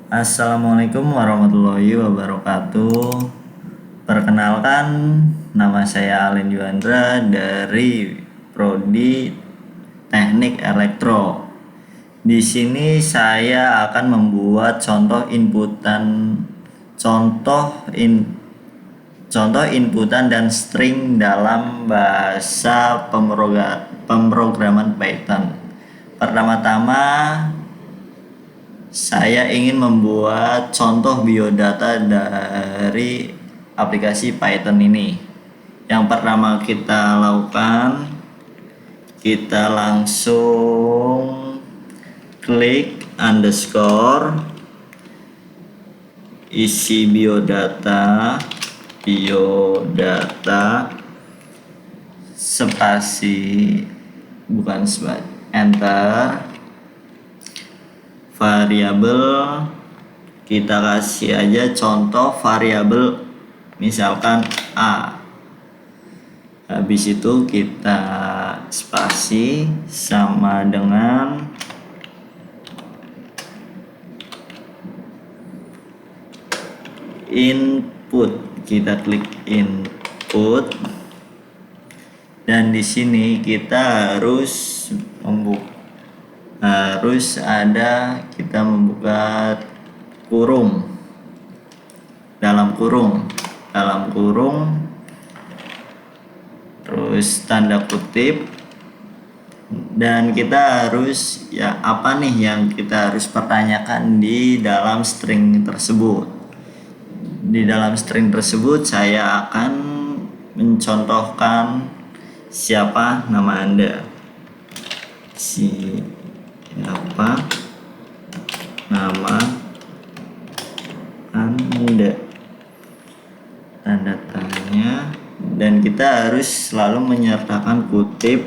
Assalamualaikum warahmatullahi wabarakatuh. Perkenalkan, nama saya Alin Juandra dari Prodi Teknik Elektro. Di sini saya akan membuat contoh inputan dan string dalam bahasa pemrograman Python. Pertama-tama saya ingin membuat contoh biodata dari aplikasi Python ini. Yang pertama kita lakukan, kita langsung klik underscore isi biodata spasi bukan spasi enter variabel, kita kasih aja contoh variabel misalkan A. Habis itu kita spasi sama dengan input, kita klik input dan di sini kita harus kita membuka dalam kurung terus tanda kutip, dan kita harus apa nih yang kita harus pertanyakan di dalam string tersebut. Di dalam string tersebut saya akan mencontohkan siapa nama Anda. Siapa nama Anda, tanda tanya, dan kita harus selalu menyertakan kutip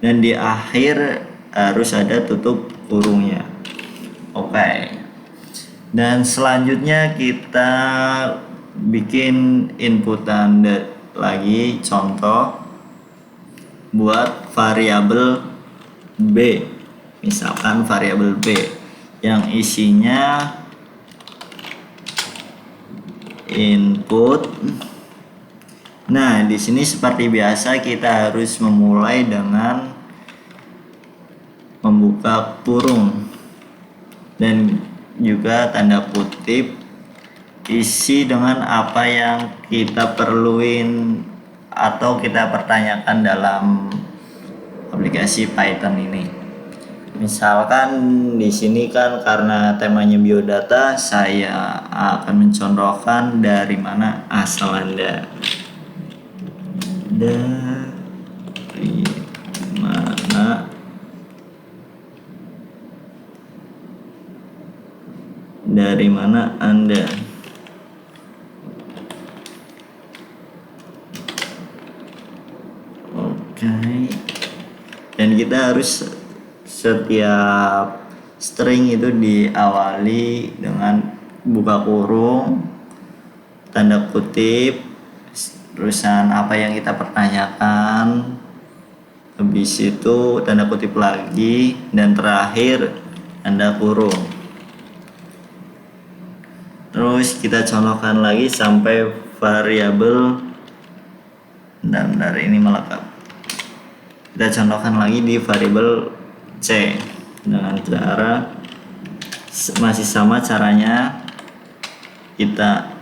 dan di akhir harus ada tutup kurungnya. Oke. Dan selanjutnya kita bikin inputan lagi, contoh buat variabel B. Misalkan variabel B yang isinya input. Nah, di sini seperti biasa kita harus memulai dengan membuka kurung dan juga tanda kutip, isi dengan apa yang kita perluin atau kita pertanyakan dalam aplikasi Python ini. Misalkan di sini kan karena temanya biodata, saya akan mencontohkan dari mana asal Anda. Dari mana Anda? Oke. Dan kita harus setiap string itu diawali dengan buka kurung, tanda kutip, terusan apa yang kita pertanyakan, habis itu tanda kutip lagi, dan terakhir tanda kurung. Terus kita contohkan lagi sampai variabel, ini melekat. Kita contohkan lagi di variabel C dengan cara masih sama caranya, kita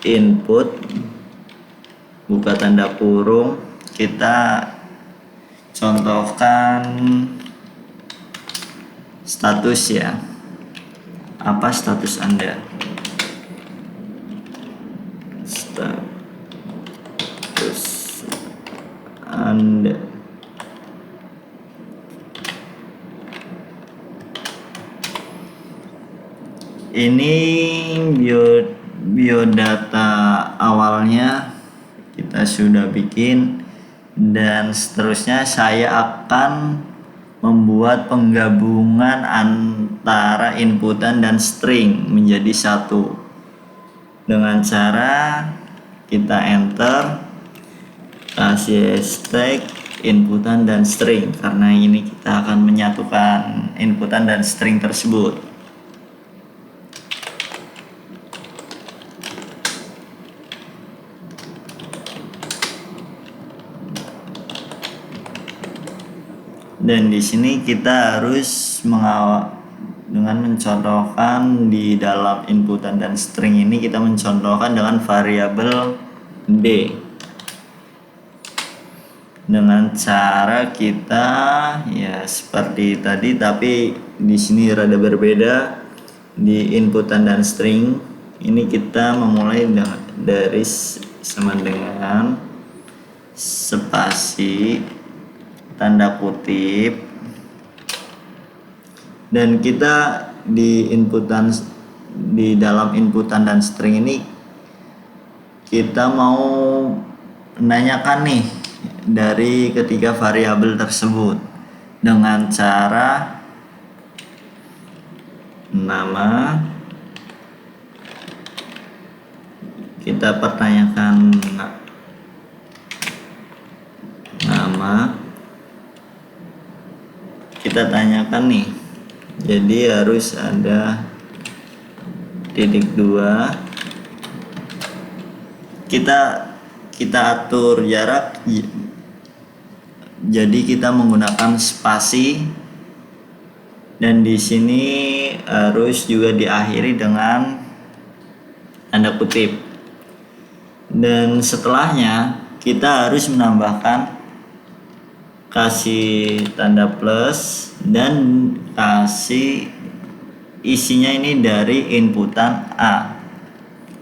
input, buka tanda kurung, kita contohkan status ya. Apa status Anda? Status Anda. Ini biodata awalnya kita sudah bikin, dan seterusnya saya akan membuat penggabungan antara inputan dan string menjadi satu dengan cara kita enter, kasih hashtag inputan dan string, karena ini kita akan menyatukan inputan dan string tersebut. Dan di sini kita harus dengan mencontohkan di dalam inputan dan string ini kita mencontohkan dengan variabel b dengan cara kita ya seperti tadi, tapi di sini rada berbeda. Di inputan dan string ini kita memulai dari sama dengan spasi tanda kutip, dan kita di dalam inputan dan string ini kita mau menanyakan nih dari ketiga variabel tersebut dengan cara nama. Kita pertanyakan nama, kita tanyakan nih, jadi harus ada titik 2. Kita atur jarak, jadi kita menggunakan spasi, dan di sini harus juga diakhiri dengan tanda kutip. Dan setelahnya kita harus menambahkan kasih tanda plus dan kasih isinya ini dari inputan A,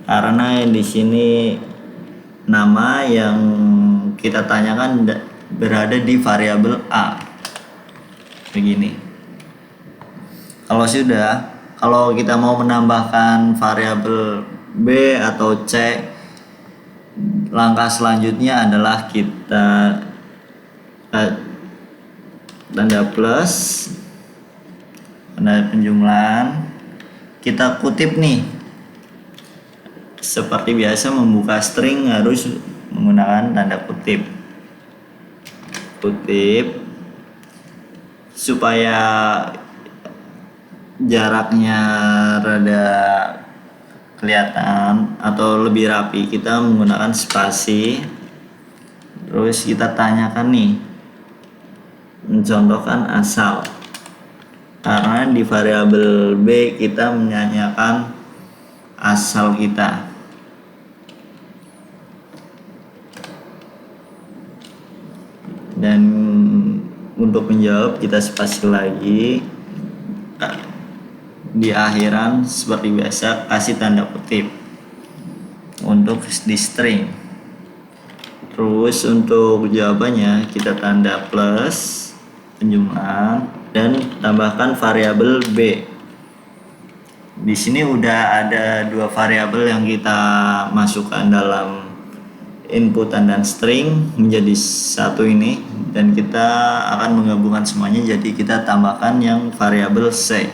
karena di sini nama yang kita tanyakan berada di variabel A. Begini. Kalau kita mau menambahkan variabel B atau C, langkah selanjutnya adalah kita tanda plus, tanda penjumlahan, kita kutip nih. Seperti biasa membuka string harus menggunakan tanda kutip supaya jaraknya rada kelihatan atau lebih rapi, kita menggunakan spasi. Terus kita tanyakan nih, mencontohkan asal, karena di variabel B kita menanyakan asal kita. Dan untuk menjawab kita spasi lagi. Di akhiran seperti biasa kasih tanda kutip untuk di string. Terus untuk jawabannya kita tanda plus penjumlahan dan tambahkan variabel B. Di sini udah ada dua variabel yang kita masukkan dalam inputan dan string menjadi satu ini, dan kita akan menggabungkan semuanya, jadi kita tambahkan yang variabel C.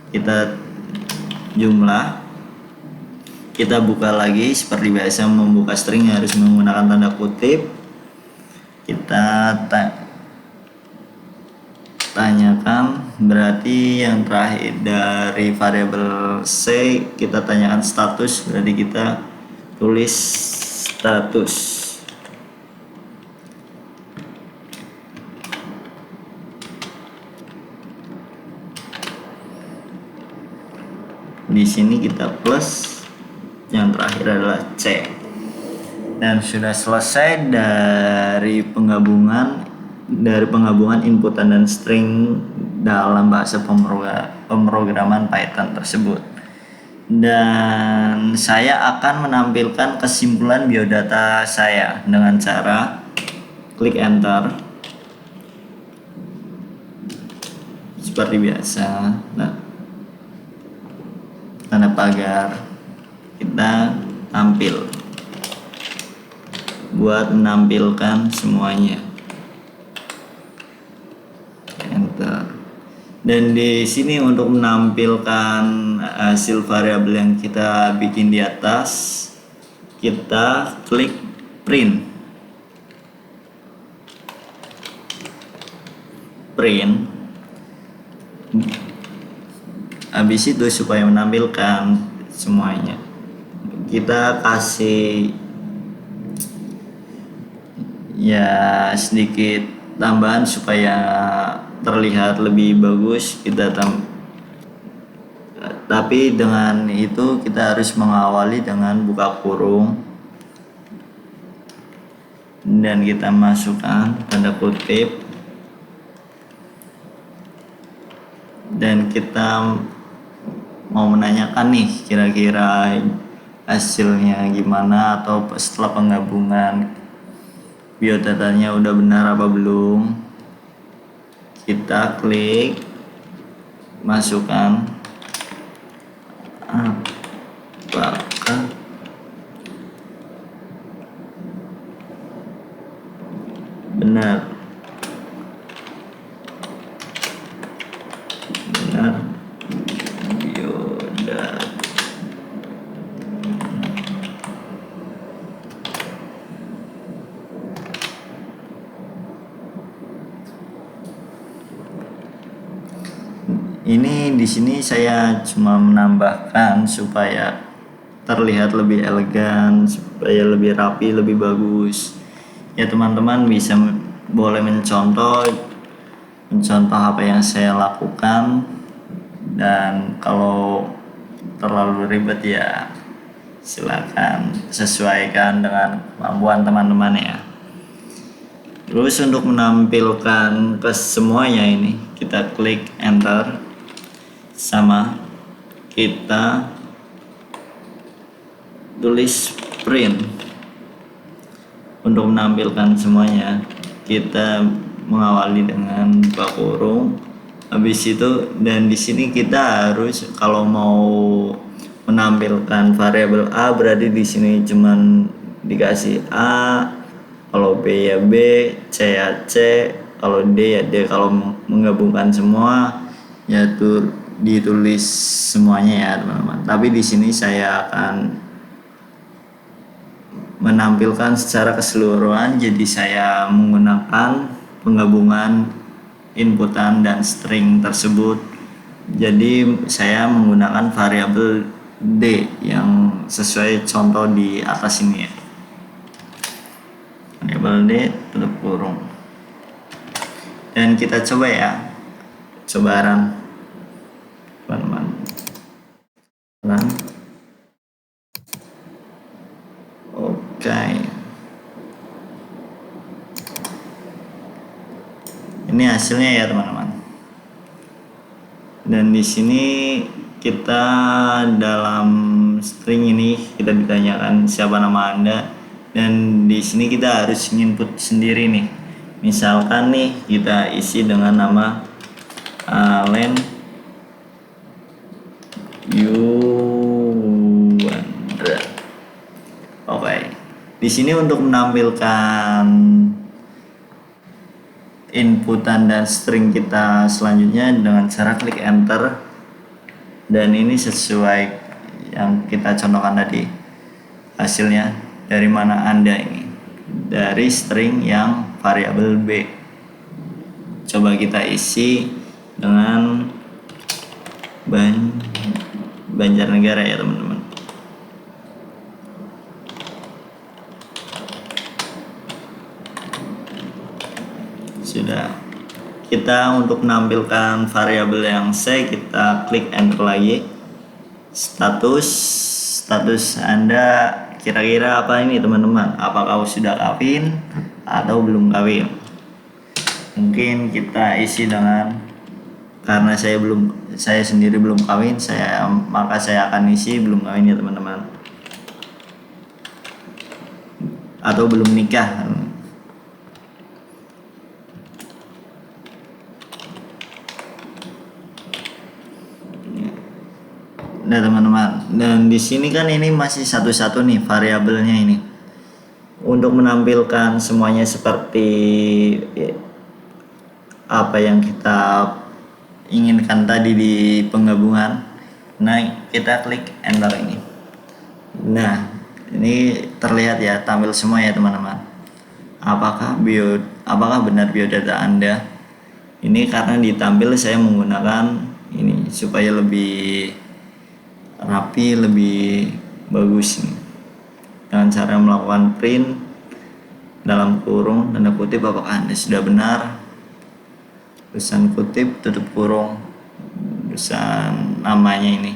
Kita jumlah, kita buka lagi seperti biasa membuka string harus menggunakan tanda kutip. Kita tanyakan, berarti yang terakhir dari variabel C kita tanyakan status, berarti kita tulis status. Di sini kita plus, yang terakhir adalah C. Dan sudah selesai dari penggabungan inputan dan string dalam bahasa pemrograman Python tersebut. Dan saya akan menampilkan kesimpulan biodata saya dengan cara klik enter seperti biasa. Nah, tanda pagar kita tampil buat menampilkan semuanya. Enter. Dan di sini untuk menampilkan hasil variabel yang kita bikin di atas, kita klik print. Habis itu supaya menampilkan semuanya, kita kasih ya sedikit tambahan supaya terlihat lebih bagus tapi dengan itu kita harus mengawali dengan buka kurung dan kita masukkan tanda kutip dan kita mau menanyakan nih kira-kira hasilnya gimana atau setelah penggabungan biodatanya udah benar apa belum. Kita klik masukkan apakah benar biodata. Ini di sini saya cuma menambahkan supaya terlihat lebih elegan, supaya lebih rapi, lebih bagus. Ya teman-teman bisa boleh mencontoh apa yang saya lakukan, dan kalau terlalu ribet ya silakan sesuaikan dengan kemampuan teman-teman ya. Terus untuk menampilkan ke semuanya ini kita klik enter, sama kita tulis print. Untuk menampilkan semuanya kita mengawali dengan buka kurung, habis itu dan di sini kita harus kalau mau menampilkan variabel A berarti di sini cuman dikasih A, kalau B ya B, C ya C, kalau D ya D. Kalau menggabungkan semua ya ditulis semuanya ya teman-teman. Tapi di sini saya akan menampilkan secara keseluruhan, jadi saya menggunakan penggabungan inputan dan string tersebut. Jadi saya menggunakan variabel D yang sesuai contoh di atas ini ya. Variabel D tutup kurung. Dan kita coba ya, cobaran teman-teman. Oke. Ini hasilnya ya teman-teman. Dan di sini kita dalam string ini kita ditanyakan siapa nama Anda, dan di sini kita harus input sendiri nih. Misalkan nih kita isi dengan nama Alen Yuwandra. Oke. Di sini untuk menampilkan inputan dan string kita selanjutnya dengan cara klik enter, dan ini sesuai yang kita contohkan tadi. Hasilnya dari mana Anda ini? Dari string yang variabel B. Coba kita isi dengan Banjarnegara ya teman-teman. Sudah. Kita untuk menampilkan variabel yang C kita klik enter lagi. Status Anda kira-kira apa ini teman-teman? Apakah sudah kawin atau belum kawin? Mungkin kita isi dengan, karena saya sendiri belum kawin, maka saya akan isi belum kawin ya teman-teman, atau belum nikah. Nah teman-teman, dan di sini kan ini masih satu-satu nih variabelnya ini. Untuk menampilkan semuanya seperti apa yang kita inginkan tadi di penggabungan, nah kita klik enter ini. Nah ini terlihat ya, tampil semua ya teman-teman. Apakah benar biodata Anda? Ini karena ditampil saya menggunakan ini supaya lebih rapi, lebih bagus nih. Dengan cara melakukan print dalam kurung tanda kutip apakah Anda sudah benar, tulisan kutip tutup kurung tulisan namanya ini.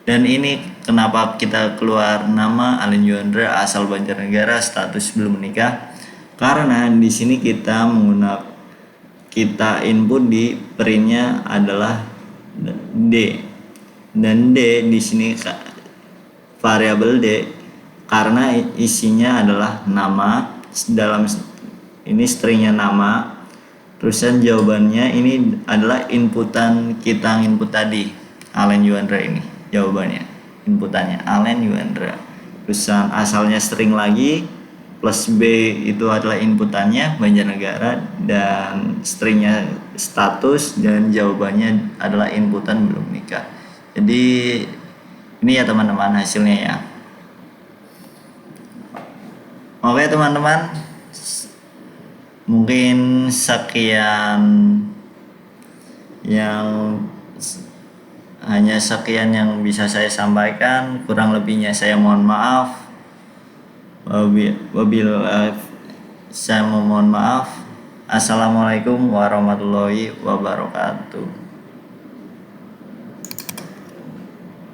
Dan ini kenapa kita keluar nama Allen Yuandra asal Banjarnegara, status belum menikah, karena di sini kita menggunakan, kita input di printnya adalah D, dan D di sini variabel D karena isinya adalah nama, dalam ini stringnya nama, terusan jawabannya ini adalah inputan kita input tadi Allen Yuandra, ini jawabannya, inputannya Allen Yuandra, terusan asalnya string lagi, plus B itu adalah inputannya Banjarnegara, dan stringnya status, dan jawabannya adalah inputan belum nikah. Jadi ini ya teman-teman hasilnya ya. Oke teman-teman, mungkin sekian yang bisa saya sampaikan, kurang lebihnya saya mohon maaf. Saya mohon maaf. Assalamualaikum warahmatullahi wabarakatuh.